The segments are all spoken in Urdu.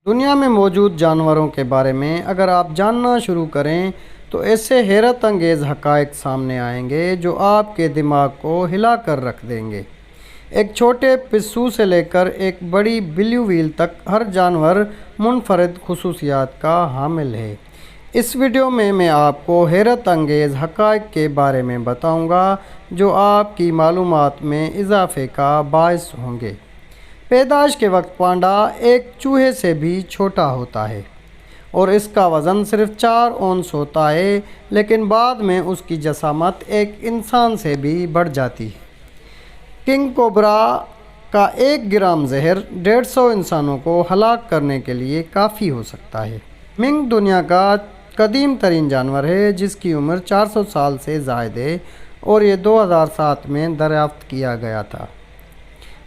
دنیا میں موجود جانوروں کے بارے میں اگر آپ جاننا شروع کریں تو ایسے حیرت انگیز حقائق سامنے آئیں گے جو آپ کے دماغ کو ہلا کر رکھ دیں گے۔ ایک چھوٹے پسو سے لے کر ایک بڑی بلیو ویل تک ہر جانور منفرد خصوصیات کا حامل ہے۔ اس ویڈیو میں میں آپ کو حیرت انگیز حقائق کے بارے میں بتاؤں گا جو آپ کی معلومات میں اضافے کا باعث ہوں گے۔ پیدائش کے وقت پانڈا ایک چوہے سے بھی چھوٹا ہوتا ہے اور اس کا وزن صرف 4 اونس ہوتا ہے، لیکن بعد میں اس کی جسامت ایک انسان سے بھی بڑھ جاتی ہے۔ کنگ کوبرا کا 1 گرام زہر 150 انسانوں کو ہلاک کرنے کے لیے کافی ہو سکتا ہے۔ منک دنیا کا قدیم ترین جانور ہے جس کی عمر 400 سال سے زائد ہے اور یہ 2007 میں دریافت کیا گیا تھا۔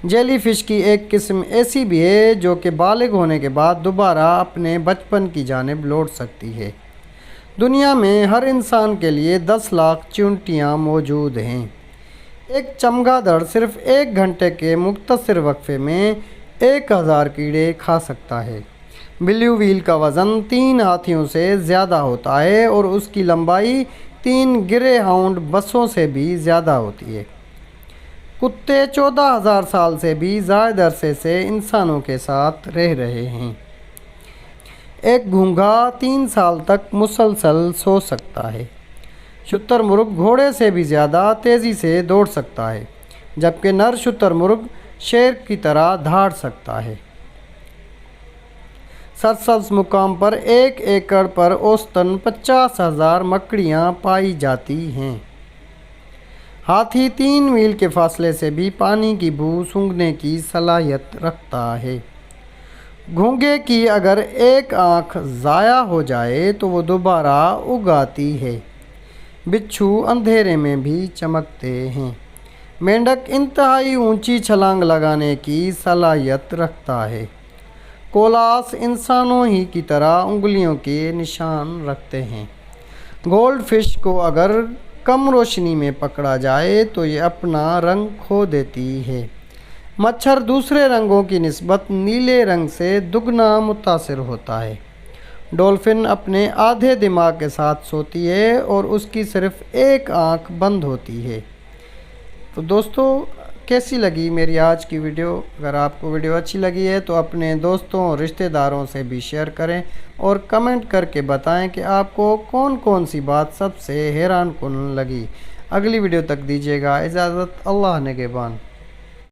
جیلی فش کی ایک قسم ایسی بھی ہے جو کہ بالغ ہونے کے بعد دوبارہ اپنے بچپن کی جانب لوٹ سکتی ہے۔ دنیا میں ہر انسان کے لیے 10 لاکھ چیونٹیاں موجود ہیں۔ ایک چمگادڑ صرف 1 گھنٹے کے مختصر وقفے میں 1000 کیڑے کھا سکتا ہے۔ بلیو ویل کا وزن 3 ہاتھیوں سے زیادہ ہوتا ہے اور اس کی لمبائی 3 گرے ہاؤنڈ بسوں سے بھی زیادہ ہوتی ہے۔ کتے 14,000 سال سے بھی زائد عرصے سے انسانوں کے ساتھ رہ رہے ہیں۔ ایک گھونگھا 3 سال تک مسلسل سو سکتا ہے۔ شتر مرغ گھوڑے سے بھی زیادہ تیزی سے دوڑ سکتا ہے، جبکہ نر شتر مرغ شیر کی طرح دھاڑ سکتا ہے۔ سرسبز مقام پر 1 ایکڑ پر اوسطاً 50,000 مکڑیاں پائی جاتی ہیں۔ ہاتھی 3 میل کے فاصلے سے بھی پانی کی بو سونگھنے کی صلاحیت رکھتا ہے۔ گھونگھے کی اگر ایک آنکھ ضائع ہو جائے تو وہ دوبارہ اگ آتی ہے۔ بچھو اندھیرے میں بھی چمکتے ہیں۔ مینڈک انتہائی اونچی چھلانگ لگانے کی صلاحیت رکھتا ہے۔ کولاس انسانوں ہی کی طرح انگلیوں کے نشان رکھتے ہیں۔ گولڈ فش کو اگر کم روشنی میں پکڑا جائے تو یہ اپنا رنگ کھو دیتی ہے۔ مچھر دوسرے رنگوں کی نسبت نیلے رنگ سے دگنا متاثر ہوتا ہے۔ ڈولفن اپنے آدھے دماغ کے ساتھ سوتی ہے اور اس کی صرف 1 آنکھ بند ہوتی ہے۔ تو دوستو، کیسی لگی میری آج کی ویڈیو؟ اگر آپ کو ویڈیو اچھی لگی ہے تو اپنے دوستوں اور رشتہ داروں سے بھی شیئر کریں اور کمنٹ کر کے بتائیں کہ آپ کو کون کون سی بات سب سے حیران کن لگی۔ اگلی ویڈیو تک دیجیے گا اجازت۔ اللہ نگہبان۔